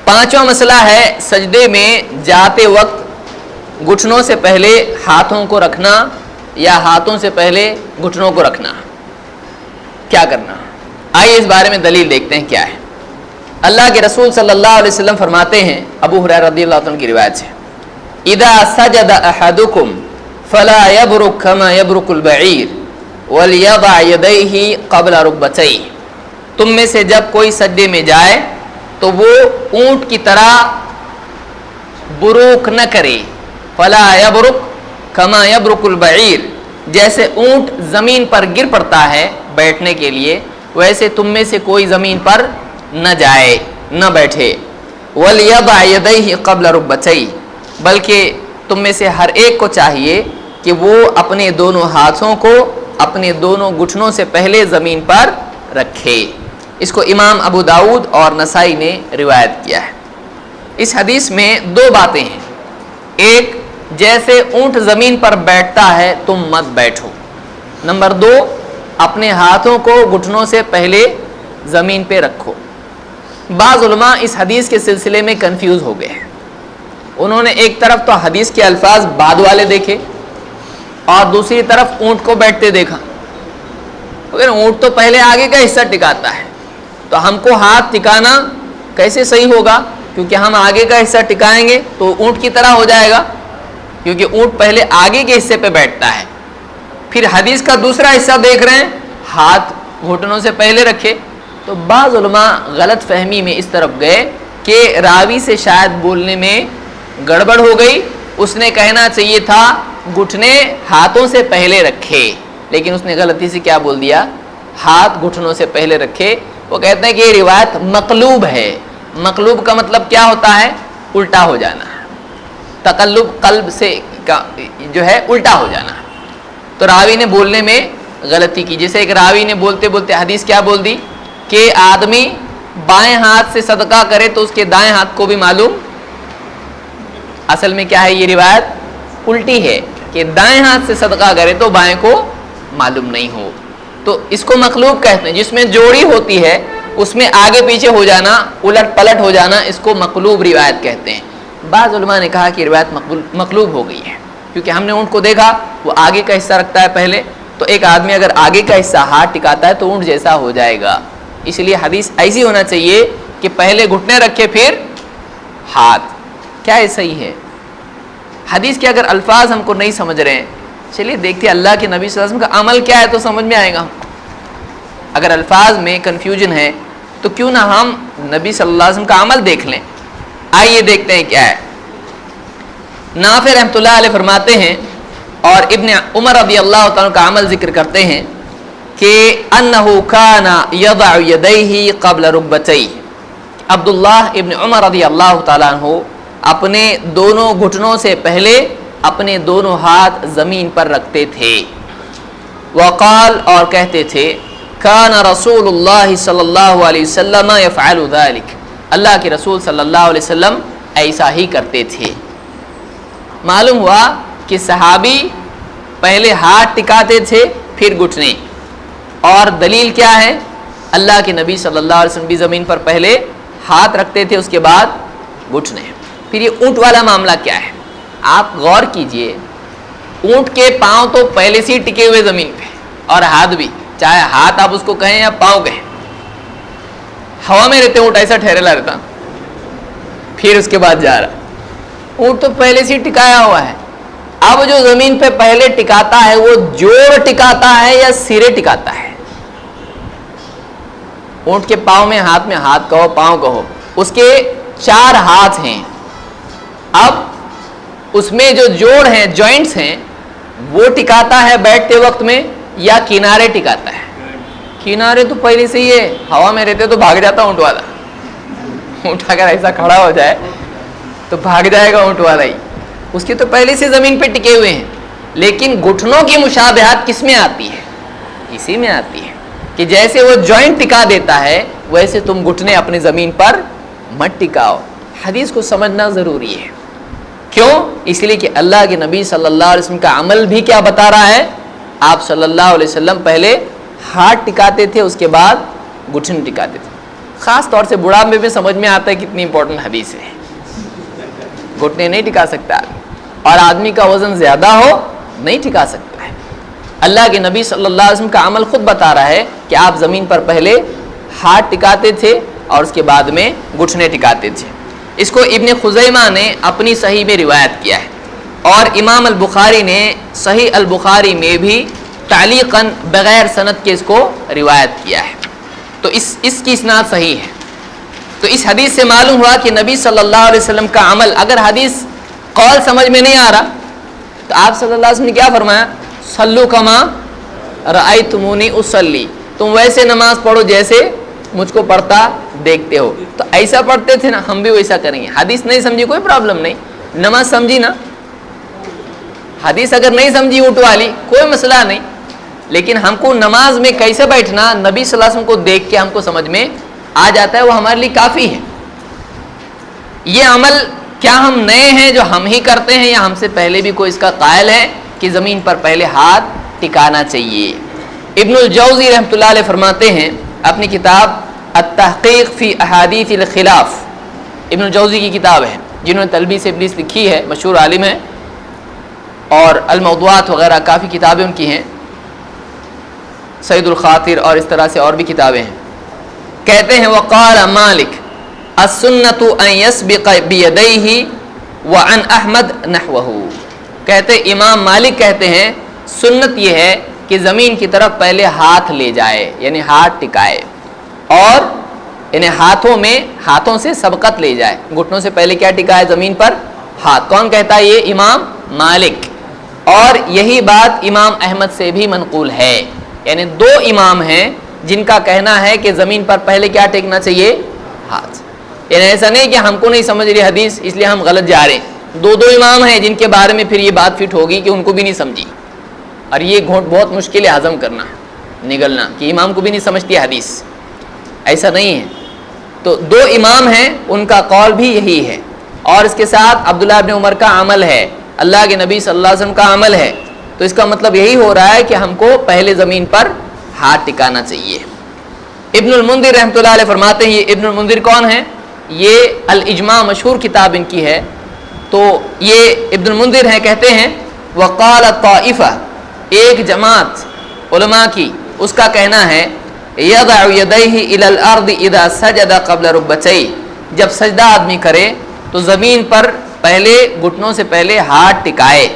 पांचवा मसला है सजदे में जाते वक्त घुटनों से पहले हाथों को रखना या हाथों से पहले घुटनों को रखना, क्या करना। आइए इस बारे में दलील देखते हैं क्या है। अल्लाह के रसूल सल्लल्लाहु अलैहि वसल्लम फरमाते हैं, अबू हुरैरा रज़ियल्लाहु अन्हु की रिवायत है, इदा सजद अहदुकुम फला यबरुक कमा यबरुकुल बईर वलियदा यदैहि क़ब्ल रुकबतैहि। तुम में से जब कोई सजदे में जाए तो वो ऊंट की तरह बुरुक न करे, फला यबरुक कमा यबरुकुल बईर, जैसे ऊंट जमीन पर गिर पड़ता है बैठने के लिए, वैसे तुम में से कोई जमीन पर न जाए, न बैठे। वलियदा यदैहि क़ब्ल रुकबतैहि, बल्कि तुम में से हर एक को चाहिए कि वो अपने दोनों हाथों को अपने दोनों घुटनों से पहले ज़मीन पर रखे। इसको इमाम अबू दाऊद और नसाई ने रिवायत किया है। इस हदीस में दो बातें हैं। एक, जैसे ऊंट ज़मीन पर बैठता है तुम मत बैठो। नंबर दो, अपने हाथों को घुटनों से पहले ज़मीन पे रखो। बाज़ उलमा इस हदीस के सिलसिले में कंफ्यूज हो गए हैं। उन्होंने एक तरफ तो हदीस के अल्फाज बाद वाले देखे और दूसरी तरफ ऊंट को बैठते देखा। अगर ऊंट तो पहले आगे का हिस्सा टिकाता है तो हमको हाथ टिकाना कैसे सही होगा, क्योंकि हम आगे का हिस्सा टिकाएंगे तो ऊंट की तरह हो जाएगा, क्योंकि ऊंट पहले आगे के हिस्से पे बैठता है। फिर हदीस का दूसरा हिस्सा देख रहे हैं, हाथ घुटनों से पहले रखे। तो बाज़ उलमा गलत फहमी में इस तरफ गए कि रावी से शायद बोलने में गड़बड़ हो गई, उसने कहना चाहिए था घुटने हाथों से पहले रखे, लेकिन उसने गलती से क्या बोल दिया, हाथ घुटनों से पहले रखे। वो कहते हैं कि ये रिवायत मकलूब है। मकलूब का मतलब क्या होता है, उल्टा हो जाना। तकल्लुब कल्ब से का जो है उल्टा हो जाना। तो रावी ने बोलने में गलती की। जैसे एक रावी ने बोलते बोलते हदीस क्या बोल दी कि आदमी बाएं हाथ से सदका करे तो उसके दाएं हाथ को भी मालूम। असल में क्या है, ये रिवायत उल्टी है कि दाएं हाथ से सदका करे तो बाएं को मालूम नहीं हो। तो इसको मखलूब कहते हैं। जिसमें जोड़ी होती है उसमें आगे पीछे हो जाना, उलट पलट हो जाना, इसको मखलूब रिवायत कहते हैं। बाज़ उलमा ने कहा कि रिवायत मखलूब हो गई है, क्योंकि हमने ऊँट को देखा वो आगे का हिस्सा रखता है पहले, तो एक आदमी अगर आगे का हिस्सा हाथ टिकाता है तो ऊँट जैसा हो जाएगा। इसलिए हदीस ऐसी होना चाहिए कि पहले घुटने रखे फिर हाथ। क्या ये सही है? हदीस के अगर अल्फाज हमको नहीं समझ रहे हैं, चलिए देखते हैं अल्लाह के नबी सल्लल्लाहु अलैहि वसल्लम का अमल क्या है तो समझ में आएगा हमको। अगर अल्फाज में कन्फ्यूजन है तो क्यों ना हम नबी सल्लल्लाहु अलैहि वसल्लम का अमल देख लें। आइए देखते हैं क्या है। नाफे रहमतुल्लाह अलैह फरमाते हैं और इब्न उमर रज़ियल्लाहु तआला का अमल जिक्र करते हैं कि अन्नहु काना यदअ यदैहि क़ब्ल रुकबतैहि। अब्दुल्लाह इब्न उमर रज़ियल्लाहु तआला अन्हु अपने दोनों घुटनों से पहले अपने दोनों हाथ ज़मीन पर रखते थे। वक़ाल, और कहते थे, काना रसूलुल्लाह सल्लल्लाहु अलैहि वसल्लम यफ़अलु ज़ालिक। अल्लाह के रसूल सल्लल्लाहु अलैहि वसल्लम ऐसा ही करते थे। मालूम हुआ कि सहाबी पहले हाथ टिकाते थे फिर घुटने, और दलील क्या है, अल्लाह के नबी सल्लल्लाहु अलैहि वसल्लम भी ज़मीन पर पहले हाथ रखते थे उसके बाद घुटने। फिर ये ऊँट वाला मामला क्या है, आप गौर कीजिए। ऊँट के पाँव तो पहले से ही टिके हुए ज़मीन पे, और हाथ भी, चाहे हाथ आप उसको कहें या पाँव कहें, हवा में रहते ऊँट ऐसा ठहरेला रहता, फिर उसके बाद जा रहा। ऊँट तो पहले से ही टिकाया हुआ है। अब जो ज़मीन पे पहले टिकाता है वो जोड़ टिकाता है या सिरे टिकाता है? ऊँट के पाँव में हाथ कहो, पाँव कहो, उसके 4 हाथ हैं। अब उसमें जो जोड़ हैं, जॉइंट्स हैं, वो टिकाता है बैठते वक्त में या किनारे टिकाता है? किनारे तो पहले से ही है, हवा में रहते तो भाग जाता ऊँट वाला। ऊँट अगर ऐसा खड़ा हो जाए तो भाग जाएगा ऊँट वाला ही, उसके तो पहले से ज़मीन पे टिके हुए हैं। लेकिन घुटनों की मुशाबहत किस में आती है? इसी में आती है कि जैसे वो जॉइंट टिका देता है वैसे तुम घुटने अपनी ज़मीन पर मत टिकाओ। हदीस को समझना ज़रूरी है। क्यों? इसलिए कि अल्लाह के नबी सल्लल्लाहु अलैहि वसल्लम का अमल भी क्या बता रहा है, आप सल्लल्लाहु अलैहि वसल्लम पहले हाथ टिकाते थे उसके बाद घुटने टिकाते थे। ख़ास तौर से बुढ़ापे में समझ में आता है कितनी इंपॉर्टेंट हदीस है। घुटने नहीं टिका सकता और आदमी का वज़न ज़्यादा हो नहीं टिका सकता है। अल्लाह के नबी सल्लल्लाहु अलैहि वसल्लम का अमल खुद बता रहा है कि आप ज़मीन पर पहले हाथ टिकाते थे और उसके बाद में घुटने टिकाते थे। इसको इब्न खुज़ैमा ने अपनी सही में रिवायत किया है और इमाम अल बुखारी ने सही अल बुखारी में भी तालीक़न बग़ैर सनद के इसको रिवायत किया है। तो इसकी इस्नाद सही है। तो इस हदीस से मालूम हुआ कि नबी सल्लल्लाहु अलैहि वसल्लम का अमल, अगर हदीस कौल समझ में नहीं आ रहा तो आप सल्लल्लाहु अलैहि वसल्लम ने क्या फरमाया, सल्लु कमा रअयतुमूनी उसल्ली, तुम वैसे नमाज पढ़ो जैसे मुझको पढ़ता देखते हो। तो ऐसा पढ़ते थे ना, हम भी वैसा करेंगे। हदीस नहीं समझी कोई प्रॉब्लम नहीं, नमाज समझी ना, हदीस अगर नहीं समझी ऊँट वाली कोई मसला नहीं, लेकिन हमको नमाज में कैसे बैठना नबी सल्लल्लाहु अलैहि वसल्लम को देख के हमको समझ में आ जाता है, वो हमारे लिए काफ़ी है। ये अमल क्या हम नए हैं जो हम ही करते हैं या हमसे पहले भी कोई इसका कायल है कि ज़मीन पर पहले हाथ टिकाना चाहिए। इब्नुल जौज़ी रहमतुल्लाह अलैह फरमाते हैं अपनी किताब अत-तहक़ीक़ फ़ी अहादीसिल ख़िलाफ़, इब्नुल जौज़ी की किताब है जिन्होंने तलबीस इब्लीस लिखी है, मशहूर आलिम है, और अल-मौदूआत वग़ैरह काफ़ी किताबें उनकी हैं, सईदुल ख़ातिर और इस तरह से और भी किताबें हैं। कहते हैं वक़ाल मालिक अस्सुन्नतु अन यस्बिक़ बियदैहि व अन अहमद नहवहु, कहते इमाम मालिक कहते हैं सुन्नत ये है कि ज़मीन की तरफ पहले हाथ ले जाए, यानी हाथ टिकाए, और इन्हें हाथों से सबकत ले जाए। घुटनों से पहले क्या टिकाए, ज़मीन पर हाथ। कौन कहता है, ये इमाम मालिक। और यही बात इमाम अहमद से भी मनकूल है, यानी दो इमाम हैं जिनका कहना है कि ज़मीन पर पहले क्या टेकना चाहिए, हाथ। यानी ऐसा नहीं कि हमको नहीं समझ रही हदीस इसलिए हम गलत जा रहे हैं। दो इमाम हैं जिनके बारे में फिर ये बात फिट होगी कि उनको भी नहीं समझी, और ये घोट बहुत मुश्किल है हज़म करना, निगलना, कि इमाम को भी नहीं समझती हदीस, ऐसा नहीं है। तो दो इमाम हैं, उनका कौल भी यही है, और इसके साथ अब्दुल्लाह इब्न उमर का अमल है, अल्लाह के नबी सल्लल्लाहु अलैहि वसल्लम का अमल है। तो इसका मतलब यही हो रहा है कि हमको पहले ज़मीन पर हाथ टिकाना चाहिए। इब्नुल मुंदिर रहमतुल्लाह अलैह फरमाते हैं, ये इब्नुल मुंदिर कौन है, ये अल इज्मा मशहूर किताब इनकी है। तो ये इब्नुल मुंदिर हैं, कहते हैं वक़ाल ताइफ़ा, एक जमात उलमा की, उसका कहना है यदअ यदैहि इलल अर्द इदा सजदा क़ब्ल रुकबतैहि, जब सजदा आदमी करे तो ज़मीन पर पहले घुटनों से पहले हाथ टिकाए।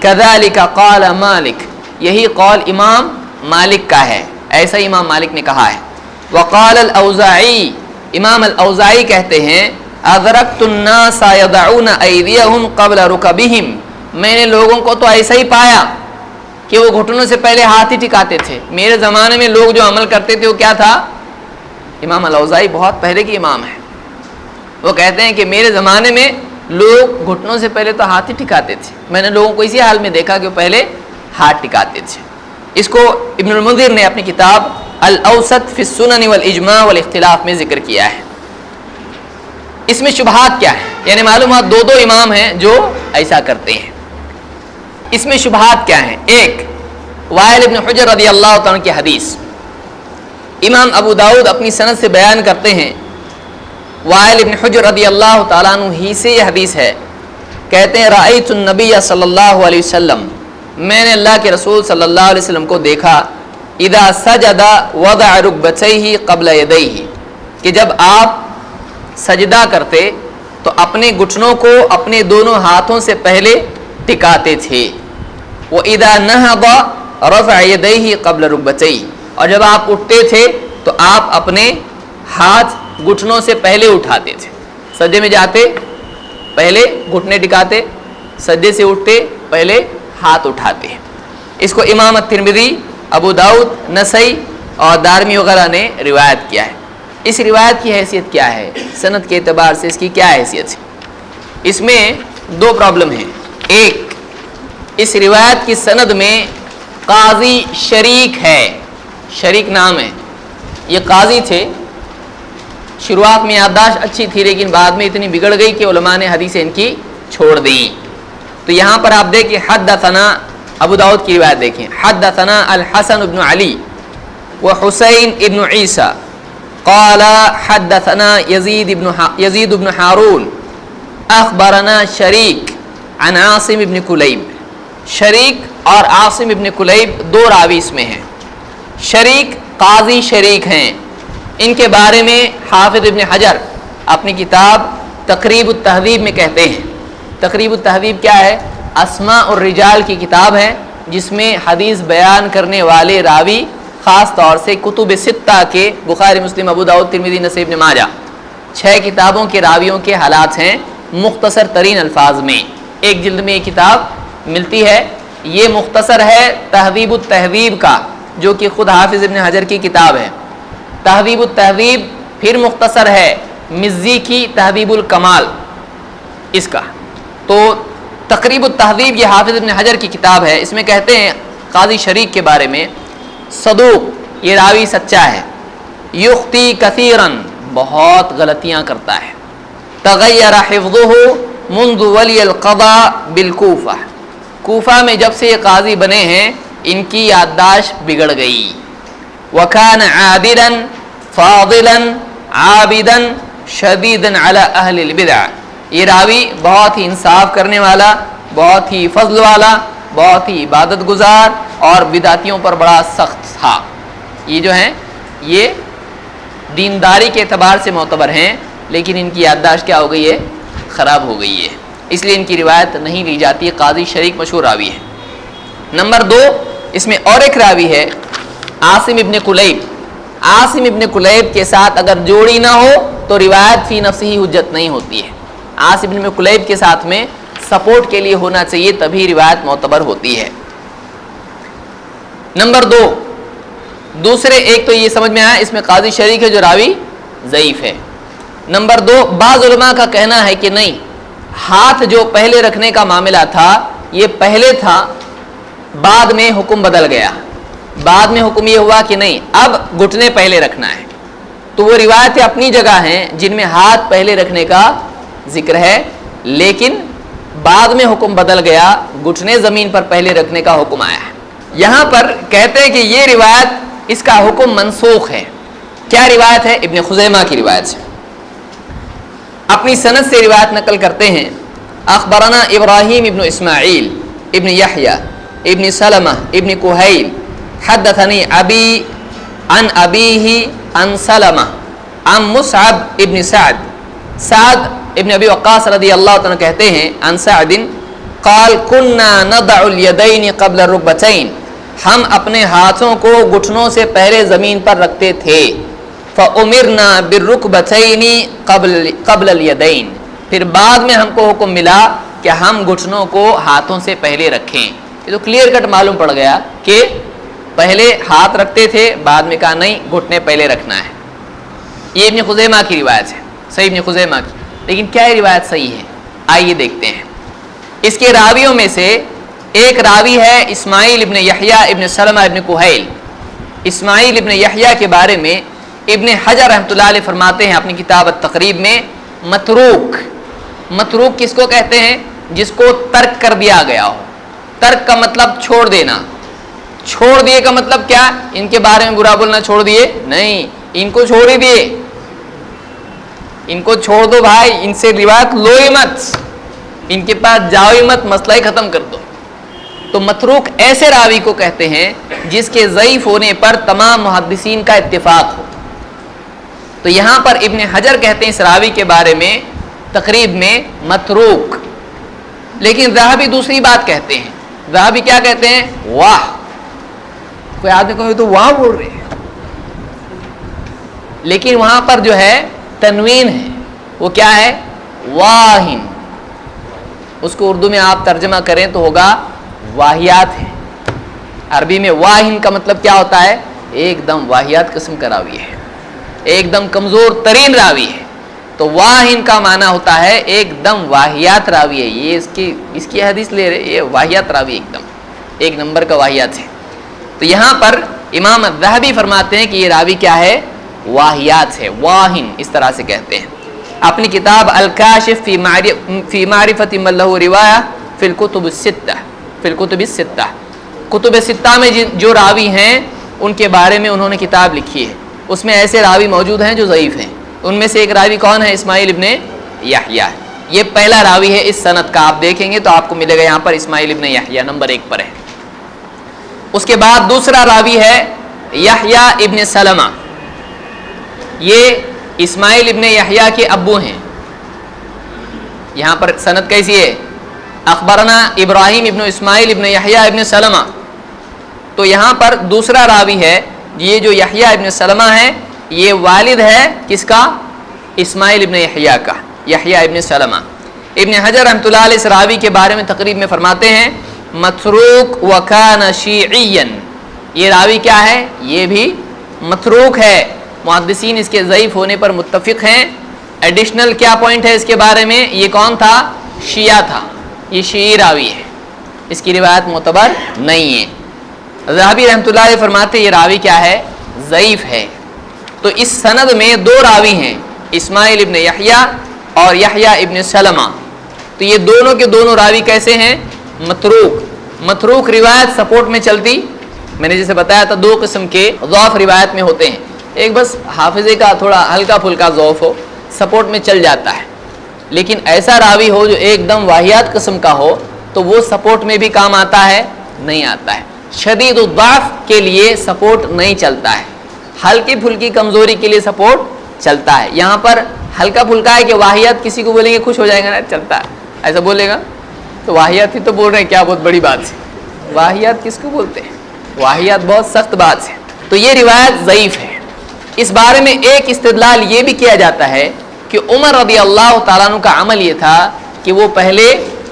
कज़ालिका क़ाल मालिक, यही कौल इमाम मालिक का है, ऐसा इमाम मालिक ने कहा है। वक़ाल अल-औज़ाई, इमाम अल-औज़ाई कहते हैं अदरक्तुन्नास यदऊन अयदियहुम क़ब्ल रुकबिहिम, मैंने लोगों को तो ऐसा ही पाया कि वो घुटनों से पहले हाथ ही टिकाते थे। मेरे ज़माने में लोग जो अमल करते थे वो क्या था, इमाम अल-औज़ाई बहुत पहले के इमाम है, वो कहते हैं कि मेरे ज़माने में लोग घुटनों से पहले तो हाथ ही टिकाते थे, मैंने लोगों को इसी हाल में देखा कि वो पहले हाथ टिकाते थे। इसको इब्नुल मुंदिर ने अपनी किताब अल-औसत फ़ी सुनन वल इज्मा वल इख्तिलाफ में ज़िक्र किया है। इसमें शुबहात क्या है, यानी मालूम है दो इमाम हैं जो ऐसा करते हैं। इसमें शुबहात क्या हैं, एक वाइल इब्न हुजर रज़ियल्लाहु तआला की हदीस, इमाम अबू दाऊद अपनी सनद से बयान करते हैं, वाइल इब्न हुजर रज़ियल्लाहु तआला अन्हु ही से यह हदीस है, कहते हैं रअयतुन नबिय्य सल्लल्लाहु अलैहि वसल्लम, मैंने अल्लाह के रसूल सल्लल्लाहु अलैहि वसल्लम को देखा, इदा सजदा वदअ रुकबतैहि क़ब्ल यदैहि, कि जब आप सजदा करते तो अपने घुटनों को अपने दोनों हाथों से पहले टिकाते थे। वो इदा नहदा रफ़अ यदैहि क़ब्ल रुकबतैहि, और जब आप उठते थे तो आप अपने हाथ घुटनों से पहले उठाते थे। सजदे में जाते पहले घुटने टिकाते, सजदे से उठते पहले हाथ उठाते। इसको इमाम तिरमिज़ी, अबू दाऊद, नसई और दारमी वगैरह ने रिवायत किया है। इस रिवायत की हैसियत क्या है, सनद के एतबार से इसकी क्या हैसियत है? इसमें दो प्रॉब्लम हैं। एक, इस रिवायत की सनद में काजी शरीक है, शरीक नाम है, ये काजी थे। शुरुआत में याददाश्त अच्छी थी लेकिन बाद में इतनी बिगड़ गई कि उलमा ने हदीसें इनकी छोड़ दी। तो यहाँ पर आप देखिए हद्दसना, अबू दाऊद की रिवायत देखें, हद्दसना अल हसन इब्न अली व हुसैन इब्न ईसा قال حدثنا يزيد بن هارون اخبرنا شریک عن عاصم ابن کلیب. شریک اور عاصم ابن کلیب دو راوی اس میں ہیں. شریک قاضی شریک ہیں. ان کے بارے میں حافظ ابن حجر اپنی کتاب تقریب التہذیب میں کہتے ہیں. تقریب التہذیب کیا ہے؟ اسماء الرجال کی کتاب ہے جس میں حدیث بیان کرنے والے راوی خاص طور سے کتب ستہ کے بخاری، مسلم، ابو داؤد، ترمذی، نسائی، ابن ماجہ 6 کتابوں کے راویوں کے حالات ہیں مختصر ترین الفاظ میں. ایک جلد میں یہ کتاب ملتی ہے. یہ مختصر ہے تہذیب التہذیب کا جو کہ خود حافظ ابن حجر کی کتاب ہے. تہذیب التہذیب پھر مختصر ہے مزی کی تہذیب الکمال اس کا. تو تقریب التہذیب یہ حافظ ابن حجر کی کتاب ہے. اس میں کہتے ہیں قاضی شریک کے بارے میں صدوق، یہ راوی سچا ہے. یخطی کثیراً، بہت غلطیاں کرتا ہے. تغیر حفظہ منذ ولی القضاء بالکوفہ، کوفہ میں جب سے یہ قاضی بنے ہیں ان کی یادداشت بگڑ گئی. وکان عادلا فاضلا عابدا شدیدا علی اہل البدع، یہ راوی بہت ہی انصاف کرنے والا، بہت ہی فضل والا، بہت ہی عبادت گزار اور بدعتیوں پر بڑا سخت تھا. یہ جو ہیں یہ دینداری کے اعتبار سے معتبر ہیں، لیکن ان کی یادداشت کیا ہو گئی ہے؟ خراب ہو گئی ہے، اس لیے ان کی روایت نہیں لی جاتی. قاضی شریک مشہور راوی ہے. نمبر 2 اس میں اور ایک راوی ہے عاصم ابن کلیب. عاصم ابن کلیب کے ساتھ اگر جوڑی نہ ہو تو روایت فی نفسہ ہی حجت نہیں ہوتی ہے. عاصم ابن کلیب کے ساتھ میں سپورٹ کے لیے ہونا چاہیے تبھی روایت معتبر ہوتی ہے. نمبر 2 دوسرے، ایک تو یہ سمجھ میں آیا اس میں قاضی شریک ہے جو راوی ضعیف ہے. نمبر 2 بعض علماء کا کہنا ہے کہ نہیں، ہاتھ جو پہلے رکھنے کا معاملہ تھا یہ پہلے تھا، بعد میں حکم بدل گیا. بعد میں حکم یہ ہوا کہ نہیں اب گھٹنے پہلے رکھنا ہے. تو وہ روایتیں اپنی جگہ ہیں جن میں ہاتھ پہلے رکھنے کا ذکر ہے، لیکن بعد میں حکم بدل گیا، گھٹنے زمین پر پہلے رکھنے کا حکم آیا ہے. یہاں پر کہتے ہیں کہ یہ روایت اس کا حکم منسوخ ہے. کیا روایت ہے؟ ابن خزیمہ کی روایت سے اپنی سند سے روایت نقل کرتے ہیں. اخبرنا ابراہیم ابن اسماعیل ابن یحییٰ ابن سلمہ ابن کہیل حدثنی ابی عن ابیہ عن سلمہ عن مصعب ابن سعد. سعد ابن ابی وقاص رضی اللہ عنہ کہتے ہیں عن سعد قال كنا نضع اليدين قبل الركبتين، ہم اپنے ہاتھوں کو گھٹنوں سے پہلے زمین پر رکھتے تھے. فَأُمِرْنَا بِالرُّكْبَتَيْنِ قَبْلَ الْيَدَيْنِ، پھر بعد میں ہم کو حکم ملا کہ ہم گھٹنوں کو ہاتھوں سے پہلے رکھیں. یہ تو کلیئر کٹ معلوم پڑ گیا کہ پہلے ہاتھ رکھتے تھے، بعد میں کہا نہیں گھٹنے پہلے رکھنا ہے. یہ ابن خزیمہ کی روایت ہے، صحیح ابن خزیمہ کی. لیکن کیا یہ روایت صحیح ہے؟ آئیے دیکھتے ہیں. اس کے راویوں میں سے ایک راوی ہے اسماعیل ابن یحییٰ ابن سلمہ ابن کہیل. اسماعیل ابن یحییٰ کے بارے میں ابن حجر رحمۃ اللہ علیہ فرماتے ہیں اپنی کتاب التقریب میں متروک. متروک کس کو کہتے ہیں؟ جس کو ترک کر دیا گیا ہو. ترک کا مطلب چھوڑ دینا. چھوڑ دیے کا مطلب کیا؟ ان کے بارے میں برا بولنا چھوڑ دیے؟ نہیں، ان کو چھوڑ ہی دیے. ان کو چھوڑ دو بھائی، ان سے روایت لو ہی مت، ان کے پاس جاؤ ہی مت، مسئلہ ہی ختم کر دو. تو متروک ایسے راوی کو کہتے ہیں جس کے ضعیف ہونے پر تمام محدثین کا اتفاق ہو. تو یہاں پر ابن حجر کہتے ہیں اس راوی کے بارے میں تقریب میں متروک. لیکن ذہبی دوسری بات کہتے ہیں. ذہبی کیا کہتے ہیں؟ واہ. کوئی آدمی کہے تو واہ بول رہے ہیں، لیکن وہاں پر جو ہے تنوین ہے، وہ کیا ہے؟ واہن. اس کو اردو میں آپ ترجمہ کریں تو ہوگا واہیات ہے. عربی میں واہن کا مطلب کیا ہوتا ہے؟ ایک دم واہیات قسم کا راوی ہے، ایک دم کمزور ترین راوی ہے. تو واہن کا معنی ہوتا ہے ایک دم واہیات راوی ہے. یہ اس کی حدیث لے رہے، یہ واہیات راوی ایک دم ایک نمبر کا واہیات ہے. تو یہاں پر امام الذہبی فرماتے ہیں کہ یہ راوی کیا ہے؟ واہیات ہے، واہن اس طرح سے کہتے ہیں. اپنی کتاب الکاشف فی معرفت من لہ روایہ فی الکتب الستہ، کتب ستہ میں جو راوی ہیں ان کے بارے میں انہوں نے کتاب لکھی ہے. उसमें ऐसे रावी मौजूद हैं जो ज़ईफ़ हैं। उनमें से एक रावी कौन है? इस्माइल इब्ने यहया। ये पहला रावी है इस सनद का। आप देखेंगे तो आपको मिलेगा यहाँ पर इस्माइल इब्ने यहया नंबर 1 पर है। उसके बाद दूसरा रावी है यहया इब्ने सलमा। ये इस्माइल इब्ने यहया के अब्बू हैं। यहाँ पर सनद कैसी है? अखबरना इब्राहिम इब्न इस्माइल इब्न यहया इब्न सलमा। तो यहाँ पर दूसरा रावी है, ये जो यहया इब्न सलमा है ये वालिद है किसका? इस्माइल इब्न यहया का, यहया इब्न सलमा। इब्न हजर रहमतुल्लाह अलैह इस रावी के बारे में तकरीब में फरमाते हैं मतरूक व कान शीइयन। ये रावी क्या है? ये भी मतरूक है। मुहद्दिसीन इसके ज़ईफ़ होने पर मुत्तफ़िक़ हैं। एडिशनल क्या पॉइंट है इसके बारे में? ये कौन था? शिया था। ये शीई रावी है, इसकी रिवायत मोतबर नहीं है। ज़हाबी रहमतुल्लाह अलैह फरमाते ये रावी क्या है? ज़ईफ़ है। तो इस सनद में 2 रावी हैं, इस्माइल इब्न यहया और यहया इब्न सलमा। तो ये दोनों के दोनों रावी कैसे हैं? मतरूक। मतरूक रिवायत सपोर्ट में चलती, मैंने जैसे बताया था 2 किस्म के ज़ौफ़ रिवायत में होते हैं। एक बस हाफिज़े का थोड़ा हल्का फुल्का ज़ौफ़ हो, सपोर्ट में चल जाता है। लेकिन ऐसा रावी हो जो एकदम वाहियात किस्म का हो तो वो सपोर्ट में भी काम आता है? नहीं आता है। शदीद उद्दाफ़ के लिए सपोर्ट नहीं चलता है, हल्की फुल्की कमज़ोरी के लिए सपोर्ट चलता है। यहाँ पर हल्का फुल्का है कि वाहियात किसी को बोलेंगे खुश हो जाएगा ना, चलता है, ऐसा बोलेगा तो वाहियात ही तो बोल रहे हैं, क्या बहुत बड़ी बात है। वाहियात किसको बोलते हैं? वाहियात बहुत सख्त बात है। तो ये रिवायत ज़ईफ़ है। इस बारे में एक इस्तिदलाल ये भी किया जाता है कि उमर रज़ी अल्लाह ताला अन्हु का अमल ये था कि वो पहले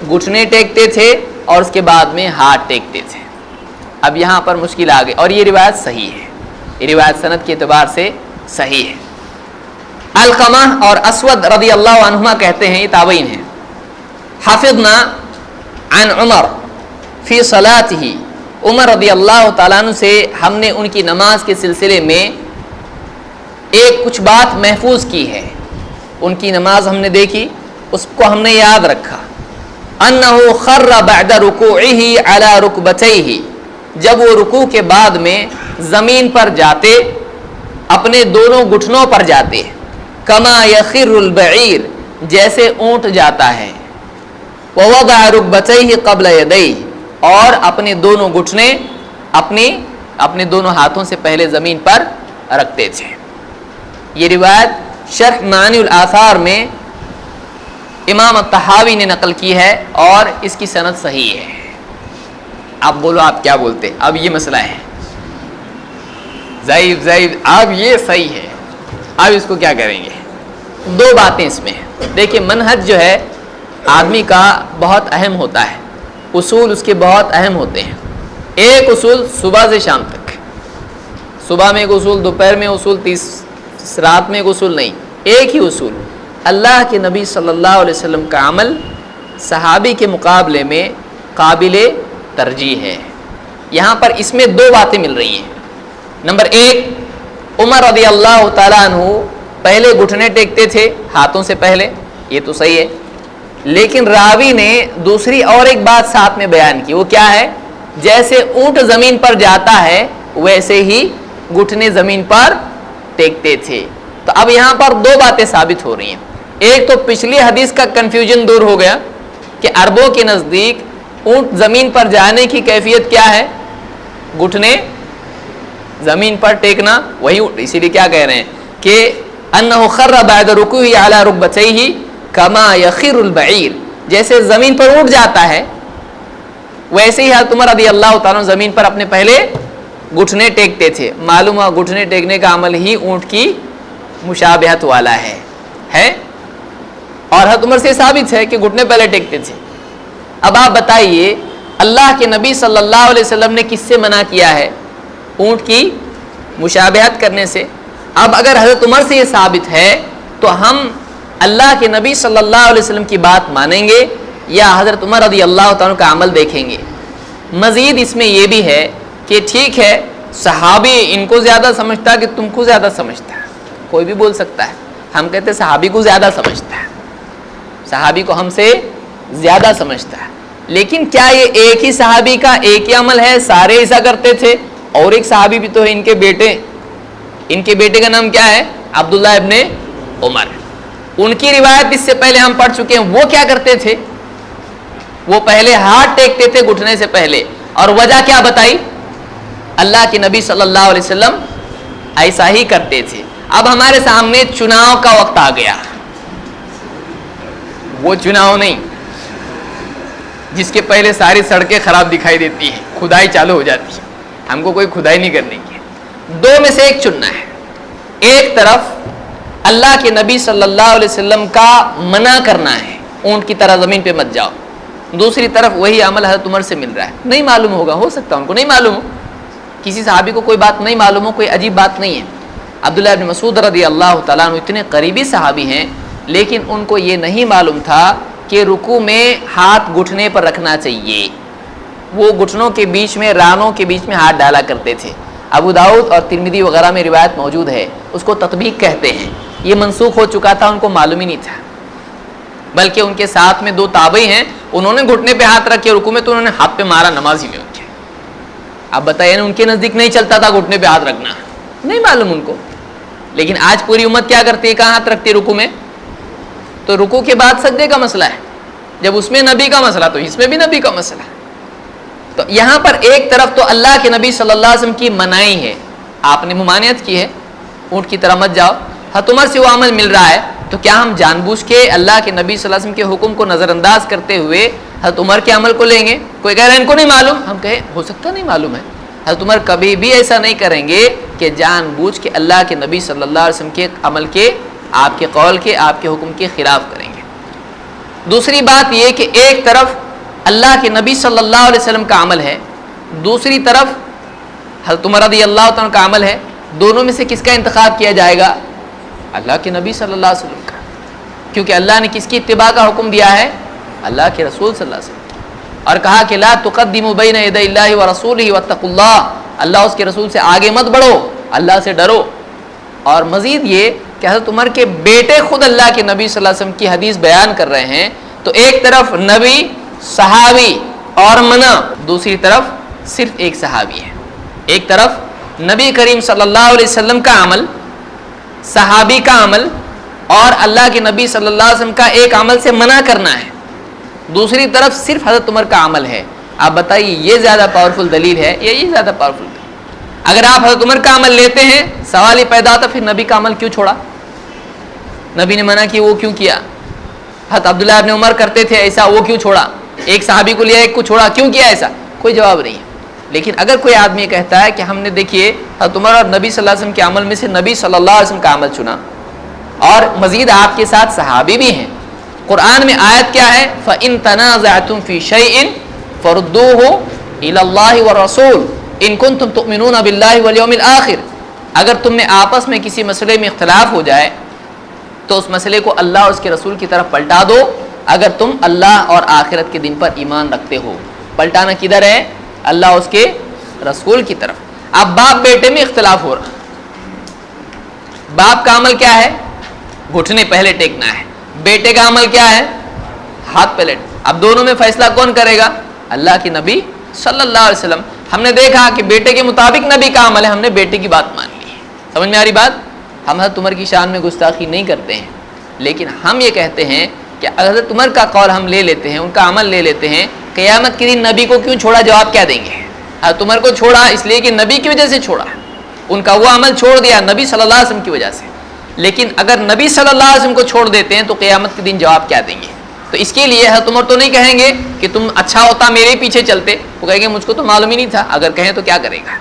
घुटने टेकते थे और उसके बाद में हाथ टेकते थे। अब यहाँ पर मुश्किल आ गई, और ये रिवायत सही है, ये रिवायत सनद के एतबार से सही है। अलक़मा और असवद रज़ी अल्लाह अन्हुमा कहते हैं, ये ताबईन हैं, हाफ़िज़ना अन उमर फ़ी सलातिही। उमर रज़ी अल्लाह ताला अन्हु से हमने उनकी नमाज के सिलसिले में एक कुछ बात महफूज की है। उनकी नमाज हमने देखी, उसको हमने याद रखा। अन्नहु खर्र बअद रुकूइही अला रुकबतैही, जब वो रुकू के बाद में ज़मीन पर जाते अपने दोनों घुटनों पर जाते, कमा यखिरुल बईर, जैसे ऊँट जाता है। व वदअ रुकबतैही क़ब्ल यदैही, और अपने दोनों घुटने अपने दोनों हाथों से पहले ज़मीन पर रखते थे। ये रिवायत शर्ह मानिउल आसार में इमाम तहावी ने नकल की है और इसकी सनद सही है। आप बोलो, आप क्या बोलते? अब ये मसला है ज़ईफ़, अब ये सही है, अब इसको क्या करेंगे? 2 बातें इसमें। देखिए, मनहज जो है आदमी का बहुत अहम होता है, उसूल उसके बहुत अहम होते हैं। एक उसूल सुबह से शाम तक, सुबह में एक उसूल, दोपहर में उसूल, रात में एक उसूल नहीं, एक ही उसूल। अल्लाह के नबी सल्लल्लाहु अलैहि वसल्लम का अमल सहाबी के मुकाबले में काबिले तरजीह है। यहाँ पर इसमें 2 बातें मिल रही हैं। नंबर 1, उमर रज़ी अल्लाह ताला अन्हु पहले घुटने टेकते थे हाथों से पहले, ये तो सही है। लेकिन रावी ने दूसरी और एक बात साथ में बयान की, वो क्या है? जैसे ऊँट ज़मीन पर जाता है वैसे ही घुटने ज़मीन पर टेकते थे। तो अब यहाँ पर 2 बातें साबित हो रही हैं। एक तो पिछली हदीस का कन्फ्यूजन दूर हो गया कि अरबों के नज़दीक ऊँट ज़मीन पर जाने की कैफियत क्या है? घुटने ज़मीन पर टेकना, वही ऊँट। इसीलिए क्या कह रहे हैं कि अन्नहु खर्र बअद रुकूइही अला रुकबतैही कमा यखिरुल बईर, जैसे ज़मीन पर ऊँट जाता है वैसे ही हज़रत उमर रज़ी अल्लाह ताला ज़मीन पर अपने पहले घुटने टेकते थे। मालूम हुआ घुटने टेकने का अमल ही ऊँट की मुशाबहत वाला है। और हज़रत उमर से साबित है कि घुटने पहले टेकते थे। अब आप बताइए, अल्लाह के नबी सल्लल्लाहु अलैहि वसल्लम ने किससे मना किया है? ऊँट की मुशाबहत करने से। अब अगर हज़रत उमर से ये साबित है तो हम अल्लाह के नबी सल्लल्लाहु अलैहि वसल्लम की बात मानेंगे या हज़रत उमर रज़ी अल्लाह ताला का अमल देखेंगे? मज़ीद इसमें यह भी है कि ठीक है, सहाबी इनको ज़्यादा समझता है कि तुमको ज़्यादा समझता है, कोई भी बोल सकता है। हम कहते सहाबी को ज़्यादा समझता है, सहाबी को हमसे ज़्यादा समझता है। लेकिन क्या ये एक ही सहाबी का एक ही अमल है? सारे ऐसा करते थे? और एक सहाबी भी तो है, इनके बेटे, ان کے بیٹے کا نام کیا ہے؟ عبداللہ ابن عمر. ان کی روایت اس سے پہلے ہم پڑھ چکے ہیں. وہ کیا کرتے تھے؟ وہ پہلے ہاتھ ٹیکتے تھے گھٹنے سے پہلے. اور وجہ کیا بتائی؟ اللہ کے نبی صلی اللہ علیہ وسلم ایسا ہی کرتے تھے. اب ہمارے سامنے چناؤ کا وقت آ گیا. وہ چناؤ نہیں جس کے پہلے ساری سڑکیں خراب دکھائی دیتی ہیں, کھدائی چالو ہو جاتی ہے. ہم کو کوئی کھدائی نہیں کرنی کی. دو میں سے ایک چننا ہے. ایک طرف اللہ کے نبی صلی اللہ علیہ وسلم کا منع کرنا ہے, اونٹ کی طرح زمین پہ مت جاؤ. دوسری طرف وہی عمل حضرت عمر سے مل رہا ہے. نہیں معلوم ہوگا, ہو سکتا ہے ان کو نہیں معلوم ہو, کسی صحابی کو کوئی بات نہیں معلوم ہو, کوئی عجیب بات نہیں ہے. عبداللہ ابن مسعود رضی اللہ تعالیٰ عنہ اتنے قریبی صحابی ہیں, لیکن ان کو یہ نہیں معلوم تھا کہ رکوع میں ہاتھ گھٹنے پر رکھنا چاہیے. وہ گھٹنوں کے بیچ میں, رانوں کے بیچ میں ہاتھ ڈالا کرتے تھے. ابو داؤد اور ترمذی وغیرہ میں روایت موجود ہے, اس کو تطبیق کہتے ہیں. یہ منسوخ ہو چکا تھا, ان کو معلوم ہی نہیں تھا. بلکہ ان کے ساتھ میں دو تابعی ہیں, انہوں نے گھٹنے پہ ہاتھ رکھے رکوع میں, تو انہوں نے ہاتھ پہ مارا نمازی میں ان کے. اب بتائیے, ان کے نزدیک نہیں چلتا تھا گھٹنے پہ ہاتھ رکھنا, نہیں معلوم ان کو. لیکن آج پوری امت کیا کرتی ہے, کہاں ہاتھ رکھتی ہے رکوع میں؟ تو رکوع کے بعد سجدے کا مسئلہ ہے. جب اس میں نبی کا مسئلہ تو اس میں بھی نبی کا مسئلہ ہے. تو یہاں پر ایک طرف تو اللہ کے نبی صلی اللہ علیہ وسلم کی منائی ہے, آپ نے ممانعت کی ہے, اونٹ کی طرح مت جاؤ. حضرت عمر سے وہ عمل مل رہا ہے, تو کیا ہم جان بوجھ کے اللہ کے نبی صلی اللہ علیہ وسلم کے حکم کو نظر انداز کرتے ہوئے حضرت عمر کے عمل کو لیں گے؟ کوئی کہہ رہا ہے ان کو نہیں معلوم, ہم کہیں ہو سکتا نہیں معلوم ہے. حضرت عمر کبھی بھی ایسا نہیں کریں گے کہ جان بوجھ کے اللہ کے نبی صلی اللہ علیہ وسلم کے عمل کے, آپ کے قول کے, آپ کے حکم کے خلاف کریں گے. دوسری بات یہ کہ ایک طرف اللہ کے نبی صلی اللہ علیہ وسلم کا عمل ہے, دوسری طرف حضرت عمر رضی اللہ تعالیٰ کا عمل ہے. دونوں میں سے کس کا انتخاب کیا جائے گا؟ اللہ کے نبی صلی اللہ علیہ وسلم کا, کیونکہ اللہ نے کس کی اتباع کا حکم دیا ہے؟ اللہ کے رسول صلی اللہ علیہ وسلم. اور کہا کہ لا تقدموا بین یدی اللہ ورسولہ واتقوا اللہ, اللہ اس کے رسول سے آگے مت بڑھو, اللہ سے ڈرو. اور مزید یہ کہ حضرت عمر کے بیٹے خود اللہ کے نبی صلی اللہ علیہ وسلم کی حدیث بیان کر رہے ہیں. تو ایک طرف نبی, صحابی اور منع, دوسری طرف صرف ایک صحابی ہے. ایک طرف نبی کریم صلی اللہ علیہ وسلم کا عمل, صحابی کا عمل, اور اللہ کے نبی صلی اللہ علیہ وسلم کا ایک عمل سے منع کرنا ہے. دوسری طرف صرف حضرت عمر کا عمل ہے. آپ بتائیے یہ زیادہ پاورفل دلیل ہے یا یہ زیادہ پاورفل دلیل؟ اگر آپ حضرت عمر کا عمل لیتے ہیں, سوال یہ پیدا ہوتا پھر نبی کا عمل کیوں چھوڑا؟ نبی نے منع کیا, وہ کیوں کیا؟ حضرت عبداللہ ابن عمر کرتے تھے ایسا, وہ کیوں چھوڑا؟ ایک صحابی کو لیا, ایک کو چھوڑا, کیوں کیا ایسا؟ کوئی جواب نہیں ہے. لیکن اگر کوئی آدمی کہتا ہے کہ ہم نے دیکھیے حضرت عمر اور نبی صلی اللہ علیہ وسلم کے عمل میں سے نبی صلی اللہ علیہ وسلم کا عمل چنا, اور مزید آپ کے ساتھ صحابی بھی ہیں. قرآن میں آیت کیا ہے؟ فَإِن تَنَازَعْتُمْ فِي شَيْءٍ فَرُدُّوهُ إِلَى اللَّهِ وَالرَّسُولِ إِن كُنتُمْ تُؤْمِنُونَ بِاللَّهِ وَالْيَوْمِ الْآخِرِ. اگر تم میں آپس میں کسی مسئلے میں اختلاف ہو جائے تو اس مسئلے کو اللہ اور اس کے رسول کی طرف پلٹا دو, اگر تم اللہ اور آخرت کے دن پر ایمان رکھتے ہو. پلٹانا کدھر ہے؟ اللہ اس کے رسول کی طرف. اب باپ بیٹے میں اختلاف ہو رہا, باپ کا عمل کیا ہے؟ گھٹنے پہلے ٹیکنا ہے. بیٹے کا عمل کیا ہے؟ ہاتھ پہ لٹ. اب دونوں میں فیصلہ کون کرے گا؟ اللہ کے نبی صلی اللہ علیہ وسلم. ہم نے دیکھا کہ بیٹے کے مطابق نبی کا عمل ہے, ہم نے بیٹے کی بات مان لی. سمجھ میں آ رہی بات؟ ہم حضرت عمر کی شان میں گستاخی نہیں کرتے ہیں, لیکن ہم یہ کہتے ہیں کہ حضرت عمر کا قول ہم لے لیتے ہیں, ان کا عمل لے لیتے ہیں. قیامت کے دن نبی کو کیوں چھوڑا, جواب کیا دیں گے؟ حضرت عمر کو چھوڑا اس لیے کہ نبی کی وجہ سے چھوڑا, ان کا وہ عمل چھوڑ دیا نبی صلی اللہ علیہ وسلم کی وجہ سے. لیکن اگر نبی صلی اللہ علیہ وسلم کو چھوڑ دیتے ہیں تو قیامت کے دن جواب کیا دیں گے؟ تو اس کے لیے حضرت عمر تو نہیں کہیں گے کہ تم اچھا ہوتا میرے پیچھے چلتے, وہ کہیں گے مجھ کو تو معلوم ہی نہیں تھا. اگر کہیں تو کیا کرے گا,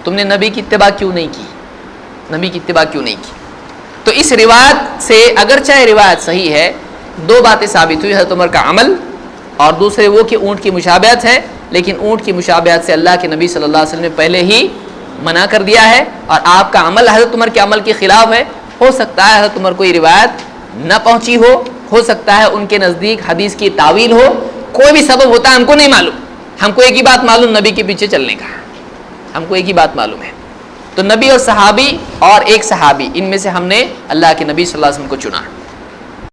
تم نے نبی کی اتباع کیوں نہیں کی, نبی کی اتباع کیوں نہیں کی؟ تو اس روایت سے اگرچہ روایت صحیح ہے, دو باتیں ثابت ہوئی, حضرت عمر کا عمل اور دوسرے وہ کہ اونٹ کی مشابہت ہے, لیکن اونٹ کی مشابہت سے اللہ کے نبی صلی اللہ علیہ وسلم نے پہلے ہی منع کر دیا ہے, اور آپ کا عمل حضرت عمر کے عمل کے خلاف ہے. ہو سکتا ہے حضرت عمر کوئی روایت نہ پہنچی ہو سکتا ہے ان کے نزدیک حدیث کی تعویل ہو, کوئی بھی سبب ہوتا ہے, ہم کو نہیں معلوم. ہم کو ایک ہی بات معلوم, نبی کے پیچھے چلنے کا, ہم کو ایک ہی بات معلوم ہے. تو نبی اور صحابی اور ایک صحابی, ان میں سے ہم نے اللہ کے نبی صلی اللہ علیہ وسلم کو چنا.